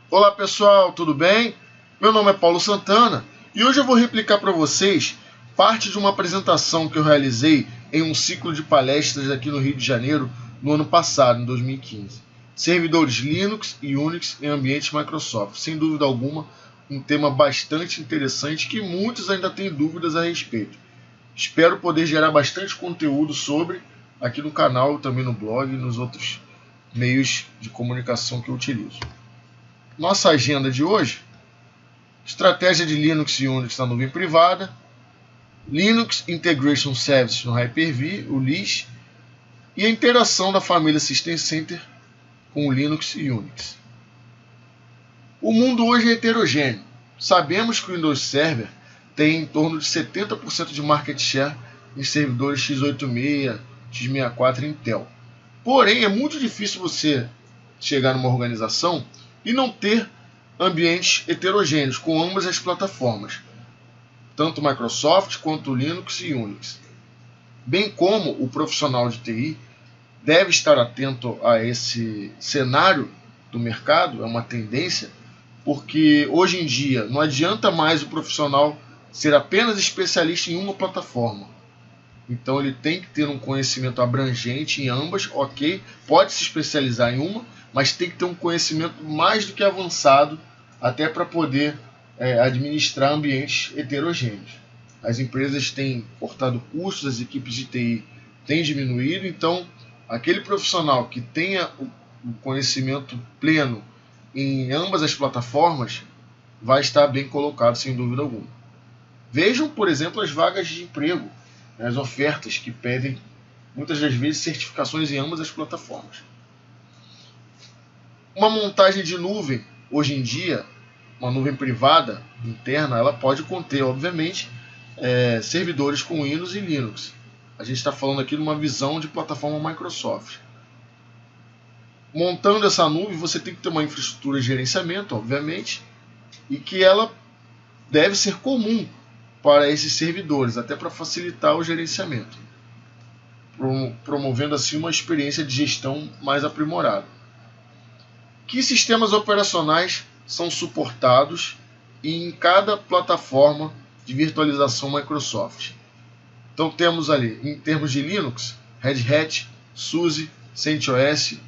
Olá pessoal, tudo bem? Meu nome é Paulo Santana e hoje eu vou replicar para vocês parte de uma apresentação que eu realizei em um ciclo de palestras aqui no Rio de Janeiro no ano passado, em 2015. Servidores Linux e Unix em ambientes Microsoft. Sem dúvida alguma, um tema bastante interessante que muitos ainda têm dúvidas a respeito. Espero poder gerar bastante conteúdo sobre aqui no canal, também no blog e nos outros meios de comunicação que eu utilizo. Nossa agenda de hoje: estratégia de Linux e Unix na nuvem privada, Linux Integration Service no Hyper-V, o LIS, e a interação da família System Center com o Linux e Unix. O mundo hoje é heterogêneo. Sabemos que o Windows Server tem em torno de 70% de market share em servidores x86, x64 e Intel. Porém, é muito difícil você chegar numa organização e não ter ambientes heterogêneos com ambas as plataformas, tanto Microsoft quanto Linux e Unix. Bem como o profissional de TI deve estar atento a esse cenário do mercado, é uma tendência, porque hoje em dia não adianta mais o profissional ser apenas especialista em uma plataforma. Então ele tem que ter um conhecimento abrangente em ambas, ok, pode se especializar em uma, mas tem que ter um conhecimento mais do que avançado até para poder administrar ambientes heterogêneos. As empresas têm cortado custos, as equipes de TI têm diminuído, então aquele profissional que tenha o conhecimento pleno em ambas as plataformas vai estar bem colocado, sem dúvida alguma. Vejam, por exemplo, as vagas de emprego, as ofertas que pedem muitas das vezes certificações em ambas as plataformas. Uma montagem de nuvem, hoje em dia, uma nuvem privada, interna, ela pode conter, obviamente, servidores com Windows e Linux. A gente está falando aqui de uma visão de plataforma Microsoft. Montando essa nuvem, você tem que ter uma infraestrutura de gerenciamento, obviamente, e que ela deve ser comum para esses servidores, até para facilitar o gerenciamento, promovendo assim uma experiência de gestão mais aprimorada. Que sistemas operacionais são suportados em cada plataforma de virtualização Microsoft? Então temos ali, em termos de Linux, Red Hat, SUSE, CentOS,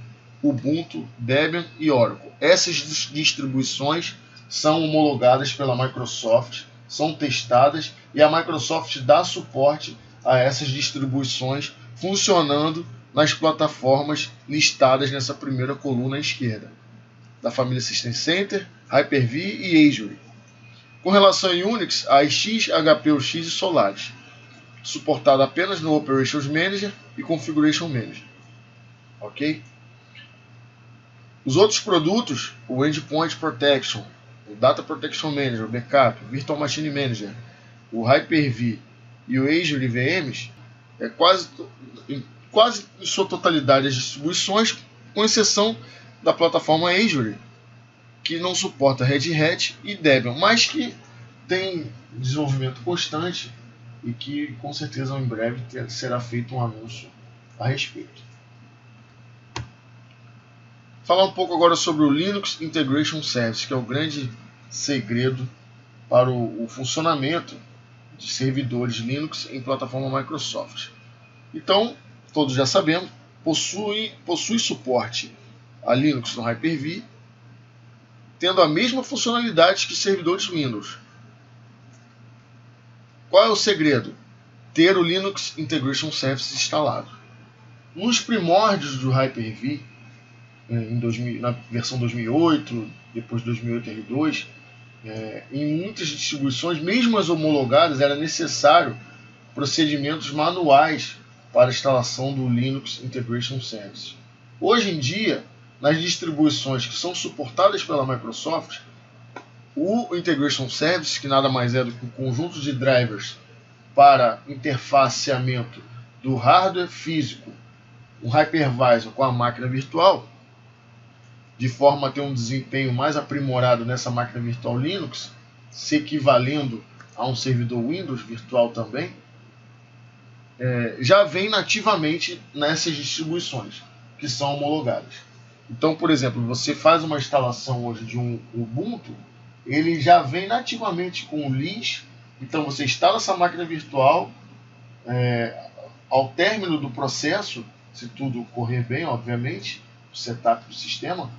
Ubuntu, Debian e Oracle. Essas distribuições são homologadas pela Microsoft, são testadas e a Microsoft dá suporte a essas distribuições funcionando nas plataformas listadas nessa primeira coluna à esquerda, da família System Center, Hyper-V e Azure. Com relação a Unix, a AIX, HP-UX e Solaris, suportado apenas no Operations Manager e Configuration Manager. Ok? Os outros produtos, o Endpoint Protection, o Data Protection Manager, o Backup, o Virtual Machine Manager, o Hyper-V e o Azure VMs, quase em sua totalidade as distribuições, com exceção da plataforma Azure, que não suporta Red Hat e Debian, mas que tem desenvolvimento constante e que com certeza em breve será feito um anúncio a respeito. Falar um pouco agora sobre o Linux Integration Service, que é o grande segredo para o funcionamento de servidores Linux em plataforma Microsoft. Então, todos já sabemos, possui suporte a Linux no Hyper-V, tendo a mesma funcionalidade que servidores Windows. Qual é o segredo? Ter o Linux Integration Service instalado. Nos primórdios do Hyper-V, na versão 2008, depois de 2008 R2, em muitas distribuições, mesmo as homologadas, era necessário procedimentos manuais para a instalação do Linux Integration Service. Hoje em dia, nas distribuições que são suportadas pela Microsoft, o Integration Service, que nada mais é do que um conjunto de drivers para interfaceamento do hardware físico, um hypervisor com a máquina virtual, de forma a ter um desempenho mais aprimorado nessa máquina virtual Linux, se equivalendo a um servidor Windows virtual também, já vem nativamente nessas distribuições que são homologadas. Então, por exemplo, você faz uma instalação hoje de um Ubuntu, ele já vem nativamente com o LIS. Então você instala essa máquina virtual, ao término do processo, se tudo correr bem, obviamente, o setup do sistema,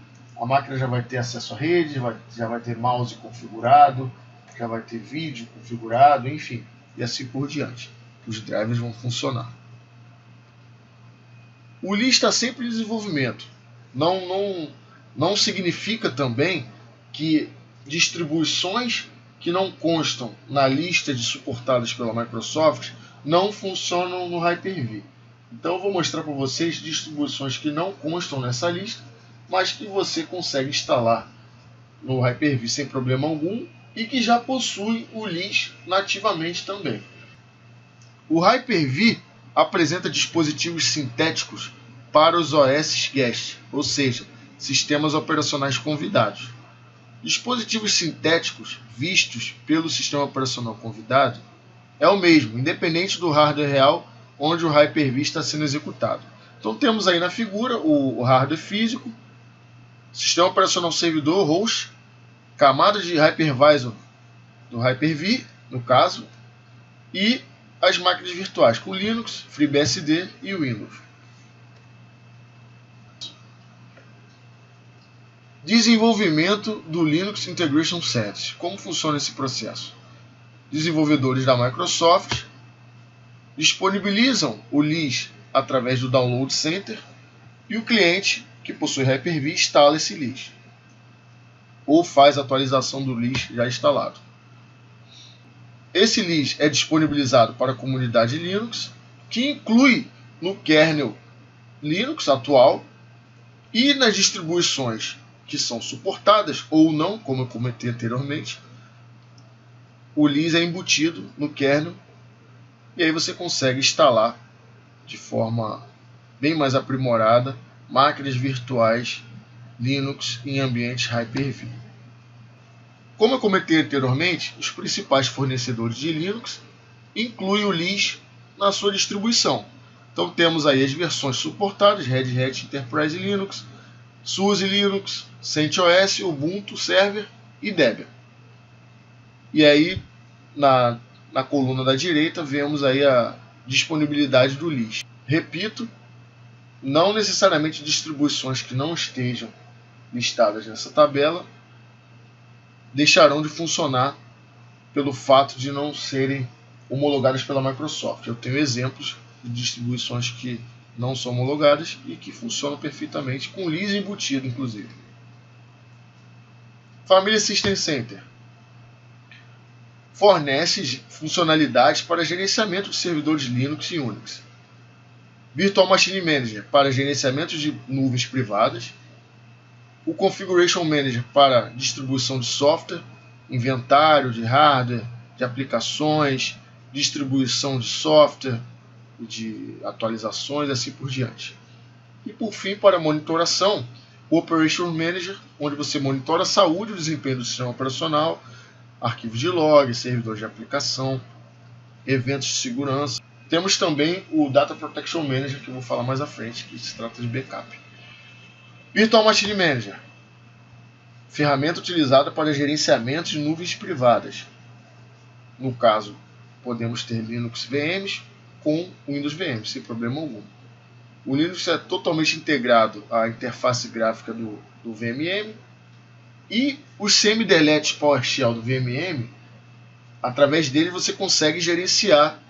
a máquina já vai ter acesso à rede, já vai ter mouse configurado, já vai ter vídeo configurado, enfim, e assim por diante. Os drivers vão funcionar. O LIS está sempre em desenvolvimento. Não significa também que distribuições que não constam na lista de suportadas pela Microsoft não funcionam no Hyper-V. Então eu vou mostrar para vocês distribuições que não constam nessa lista, mas que você consegue instalar no Hyper-V sem problema algum e que já possui o LIS nativamente também. O Hyper-V apresenta dispositivos sintéticos para os OS Guest, ou seja, sistemas operacionais convidados. Dispositivos sintéticos vistos pelo sistema operacional convidado é o mesmo, independente do hardware real onde o Hyper-V está sendo executado. Então temos aí na figura o hardware físico, sistema operacional servidor, host, camada de hypervisor do Hyper-V, no caso, e as máquinas virtuais com Linux, FreeBSD e Windows. Desenvolvimento do Linux Integration Service. Como funciona esse processo? Desenvolvedores da Microsoft disponibilizam o LIS através do Download Center e o cliente que possui Hyper-V instala esse LIS ou faz a atualização do LIS já instalado. Esse LIS é disponibilizado para a comunidade Linux, que inclui no kernel Linux atual e nas distribuições que são suportadas ou não, como eu comentei anteriormente. O LIS é embutido no kernel e aí você consegue instalar de forma bem mais aprimorada máquinas virtuais Linux em ambientes Hyper-V. Como eu comentei anteriormente, os principais fornecedores de Linux incluem o LIS na sua distribuição. Então temos aí as versões suportadas: Red Hat Enterprise Linux, SUSE Linux, CentOS, Ubuntu Server e Debian. E aí na coluna da direita vemos aí a disponibilidade do LIS. Repito, não necessariamente distribuições que não estejam listadas nessa tabela deixarão de funcionar pelo fato de não serem homologadas pela Microsoft. Eu tenho exemplos de distribuições que não são homologadas e que funcionam perfeitamente, com LIS embutido, inclusive. Família System Center fornece funcionalidades para gerenciamento de servidores Linux e Unix. Virtual Machine Manager para gerenciamento de nuvens privadas. O Configuration Manager para distribuição de software, inventário de hardware, de aplicações, distribuição de software, de atualizações, assim por diante. E por fim, para monitoração, o Operation Manager, onde você monitora a saúde e o desempenho do sistema operacional, arquivos de log, servidores de aplicação, eventos de segurança. Temos também o Data Protection Manager, que eu vou falar mais à frente, que se trata de backup. Virtual Machine Manager, ferramenta utilizada para gerenciamento de nuvens privadas. No caso, podemos ter Linux VMs com Windows VMs, sem problema algum. O Linux é totalmente integrado à interface gráfica do VMM e os semi-delete PowerShell do VMM, através dele você consegue gerenciar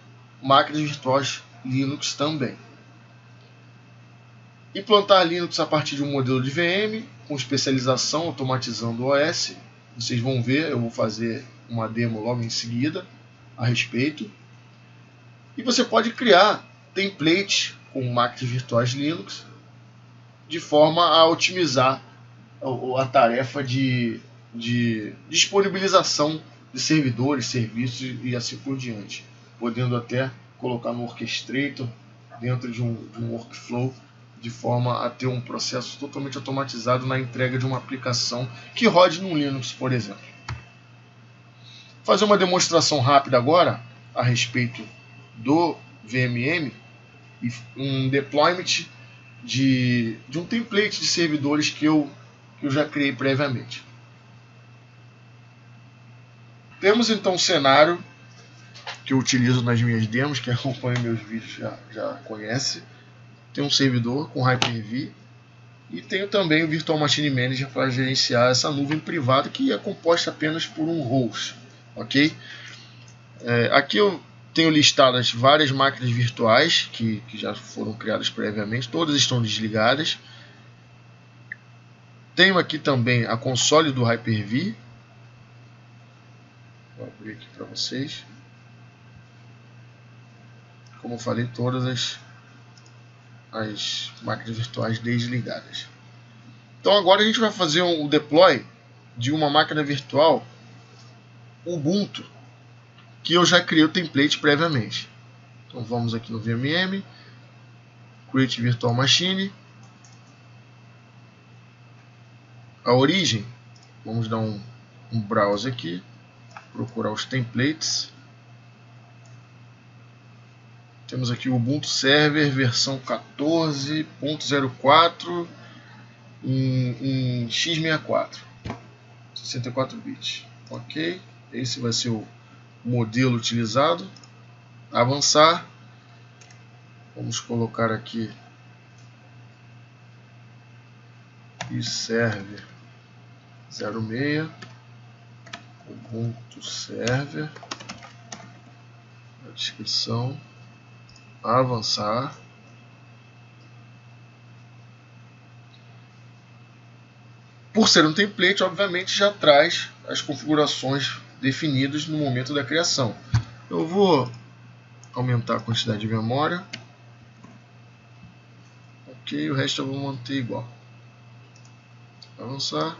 máquinas virtuais Linux também. Implantar Linux a partir de um modelo de VM, com especialização, automatizando o OS. Vocês vão ver, eu vou fazer uma demo logo em seguida a respeito. E você pode criar templates com máquinas virtuais Linux, de forma a otimizar a tarefa de disponibilização de servidores, serviços e assim por diante, podendo até colocar no Orchestrator dentro de um workflow, de forma a ter um processo totalmente automatizado na entrega de uma aplicação que rode no Linux, por exemplo. Vou fazer uma demonstração rápida agora a respeito do VMM e um deployment de um template de servidores que eu já criei previamente. Temos então um cenário que eu utilizo nas minhas demos, quem acompanha meus vídeos já conhece. Tem um servidor com Hyper-V e tenho também o Virtual Machine Manager para gerenciar essa nuvem privada que é composta apenas por um host, ok? Aqui eu tenho listadas várias máquinas virtuais que já foram criadas previamente, todas estão desligadas. Tenho aqui também a console do Hyper-V. Vou abrir aqui para vocês. Como eu falei, todas as máquinas virtuais desligadas. Então agora a gente vai fazer um deploy de uma máquina virtual Ubuntu que eu já criei o template previamente. Então vamos aqui no VMM, Create Virtual Machine. A origem, vamos dar um browse aqui, procurar os templates. Temos aqui o Ubuntu Server versão 14.04 em x64, 64 bits. Ok, esse vai ser o modelo utilizado. Avançar. Vamos colocar aqui server 06 Ubuntu Server, a descrição. Avançar. Por ser um template, obviamente já traz as configurações definidas no momento da criação. Eu vou aumentar a quantidade de memória. Ok, o resto eu vou manter igual. Avançar.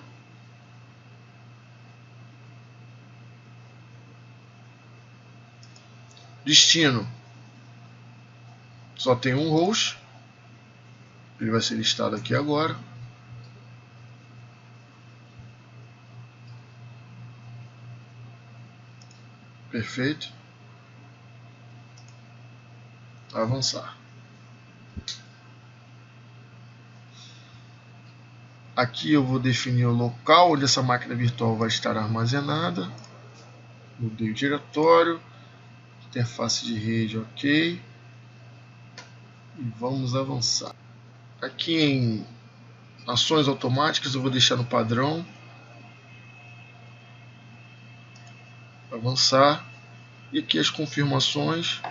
Destino. Só tem um host. Ele vai ser listado aqui agora. Perfeito. Avançar. Aqui eu vou definir o local onde essa máquina virtual vai estar armazenada. Mudei o diretório. Interface de rede, ok. E vamos avançar. Aqui em ações automáticas eu vou deixar no padrão. Avançar. E aqui as confirmações.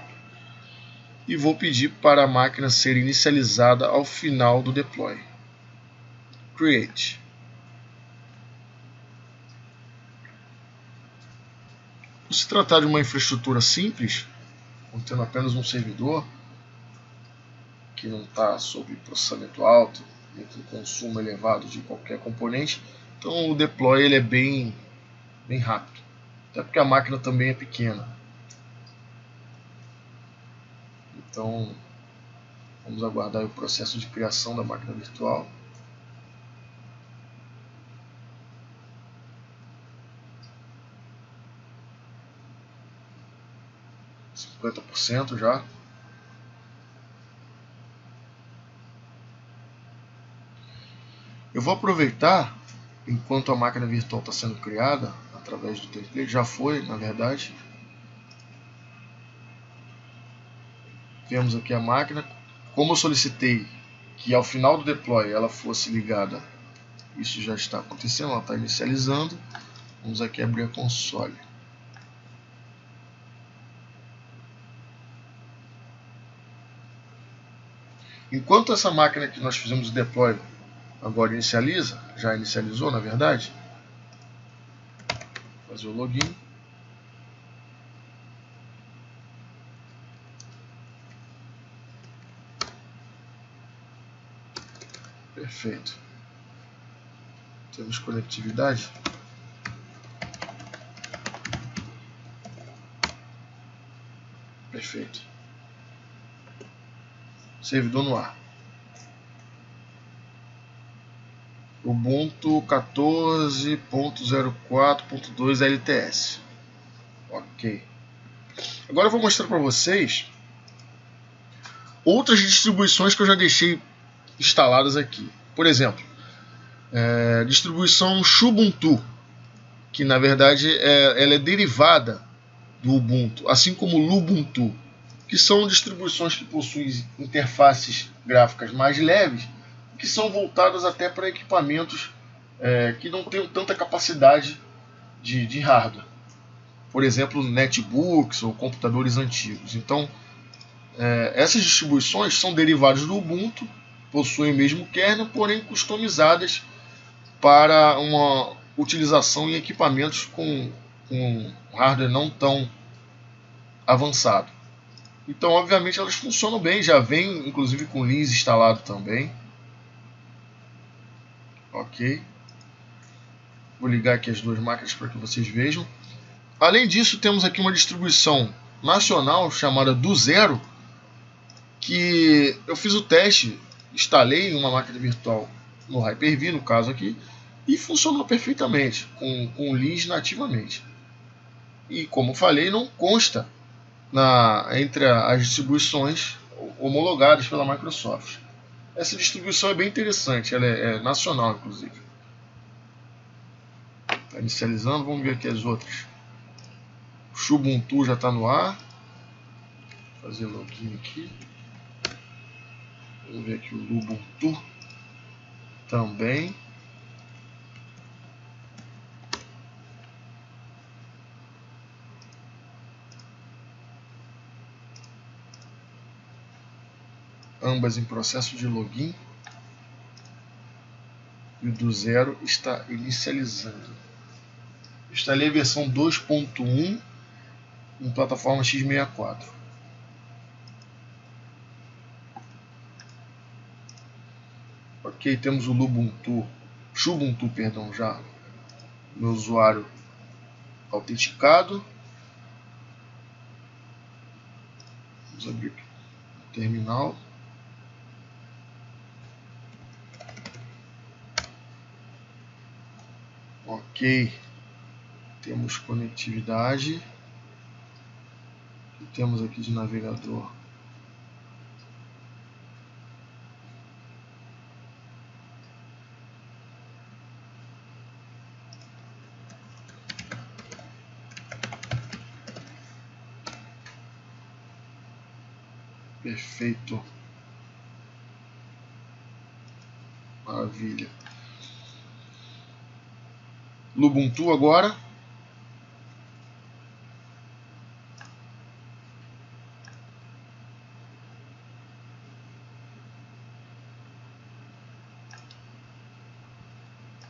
E vou pedir para a máquina ser inicializada ao final do deploy. Create. Por se tratar de uma infraestrutura simples, contendo apenas um servidor, que não está sob processamento alto, nem com consumo elevado de qualquer componente, então o deploy ele é bem rápido, até porque a máquina também é pequena. Então vamos aguardar o processo de criação da máquina virtual. %50 já. Eu vou aproveitar, enquanto a máquina virtual está sendo criada, através do template, já foi, na verdade. Temos aqui a máquina. Como eu solicitei que ao final do deploy ela fosse ligada, isso já está acontecendo, ela está inicializando. Vamos aqui abrir a console. Enquanto essa máquina que nós fizemos o deploy agora inicializa, já inicializou na verdade, vou fazer o login. Perfeito. Temos conectividade. Perfeito. Servidor no ar. Ubuntu 14.04.2 LTS. Ok. Agora eu vou mostrar para vocês outras distribuições que eu já deixei instaladas aqui. Por exemplo, distribuição Xubuntu, que na verdade ela é derivada do Ubuntu, assim como o Lubuntu, que são distribuições que possuem interfaces gráficas mais leves, que são voltadas até para equipamentos que não têm tanta capacidade de hardware. Por exemplo, netbooks ou computadores antigos. Então, essas distribuições são derivadas do Ubuntu, possuem o mesmo kernel, porém customizadas para uma utilização em equipamentos com hardware não tão avançado. Então, obviamente, elas funcionam bem, já vem inclusive com Linux instalado também. Ok. Vou ligar aqui as duas máquinas para que vocês vejam. Além disso, temos aqui uma distribuição nacional chamada Do Zero, que eu fiz o teste, instalei em uma máquina virtual no Hyper-V, no caso aqui, e funcionou perfeitamente, com Linux nativamente. E como falei, não consta entre as distribuições homologadas pela Microsoft. Essa distribuição é bem interessante, ela é nacional inclusive. Está inicializando, vamos ver aqui as outras. O Xubuntu já está no ar. Vou fazer login aqui. Vamos ver aqui o Lubuntu também. Ambas em processo de login. E o Do Zero está inicializando. Instalei a versão 2.1 em plataforma x64. Ok, temos o Xubuntu, perdão, já meu usuário autenticado. Vamos abrir aqui o terminal. Ok, temos conectividade. O que temos aqui de navegador? Perfeito. Maravilha. Lubuntu agora.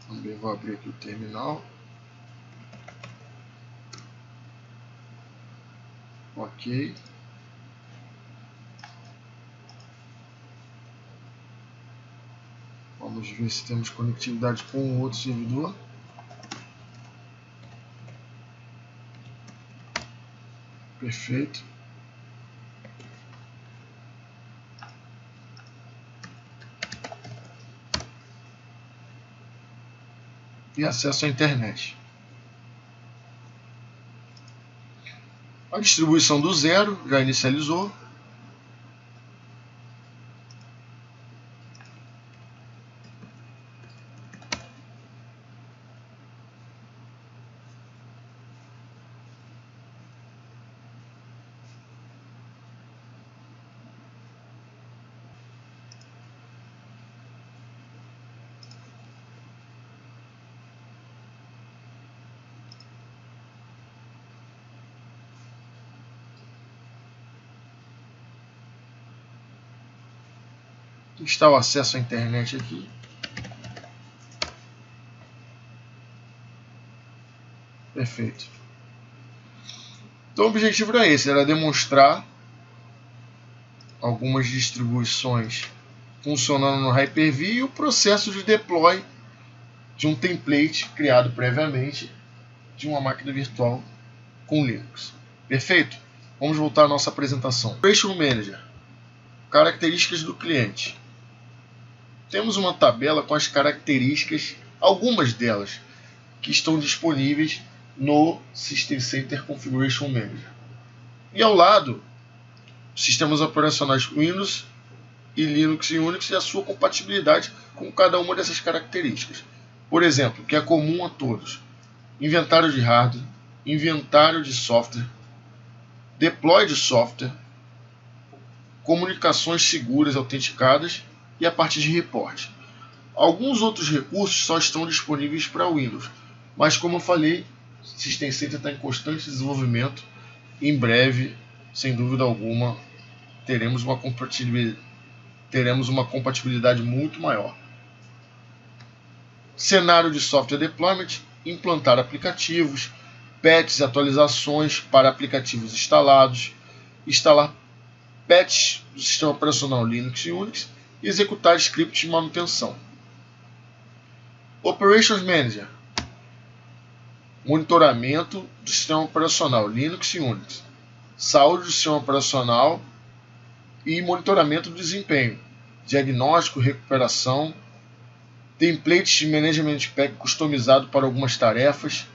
Também vou abrir aqui o terminal. Ok. Vamos ver se temos conectividade com outro servidor. Perfeito. E acesso à internet. A distribuição do Zero já inicializou. Está o acesso à internet aqui. Perfeito. Então o objetivo era esse, era demonstrar algumas distribuições funcionando no Hyper-V e o processo de deploy de um template criado previamente de uma máquina virtual com Linux. Perfeito? Vamos voltar à nossa apresentação. Configuration Manager. Características do cliente. Temos uma tabela com as características, algumas delas, que estão disponíveis no System Center Configuration Manager. E ao lado, sistemas operacionais Windows e Linux e Unix e a sua compatibilidade com cada uma dessas características. Por exemplo, que é comum a todos: inventário de hardware, inventário de software, deploy de software, comunicações seguras autenticadas e a parte de reporte. Alguns outros recursos só estão disponíveis para Windows, mas como eu falei, o System Center está em constante desenvolvimento. Em breve, sem dúvida alguma, teremos uma compatibilidade muito maior. Cenário de software deployment: implantar aplicativos, patches e atualizações para aplicativos instalados, instalar patches do sistema operacional Linux e Unix e executar scripts de manutenção. Operations Manager: monitoramento do sistema operacional Linux e Unix, saúde do sistema operacional e monitoramento do desempenho, diagnóstico, recuperação, templates de Management Pack customizado para algumas tarefas,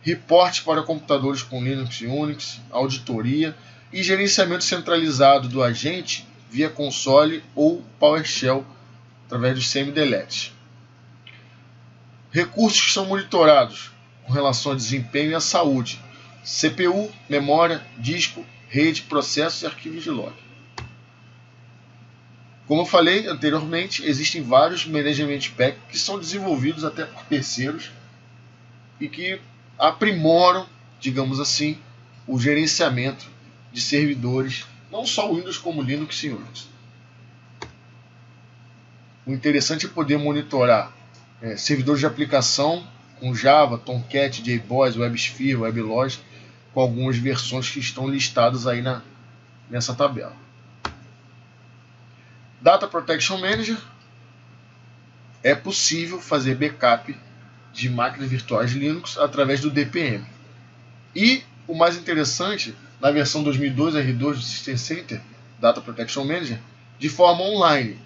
reporte para computadores com Linux e Unix, auditoria e gerenciamento centralizado do agente via console ou PowerShell através dos semi-deletes. Recursos que são monitorados com relação ao desempenho e à saúde: CPU, memória, disco, rede, processos e arquivos de log. Como eu falei anteriormente, existem vários Management Pack que são desenvolvidos até por terceiros e que aprimoram, digamos assim, o gerenciamento de servidores, não só Windows como Linux e Unix. O interessante é poder monitorar servidores de aplicação com Java, Tomcat, JBoss, WebSphere, WebLogic, com algumas versões que estão listadas aí nessa tabela. Data Protection Manager: é possível fazer backup de máquinas virtuais Linux através do DPM. E o mais interessante, na versão 2002 R2 do System Center Data Protection Manager, de forma online.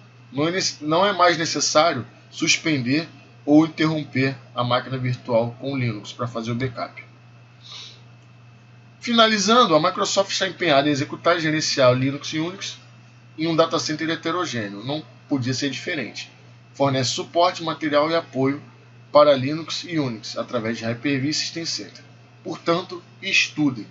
Não é mais necessário suspender ou interromper a máquina virtual com Linux para fazer o backup. Finalizando, a Microsoft está empenhada em executar e gerenciar o Linux e Unix em um data center heterogêneo. Não podia ser diferente. Fornece suporte, material e apoio para Linux e Unix através de Hyper-V e System Center. Portanto, estudem.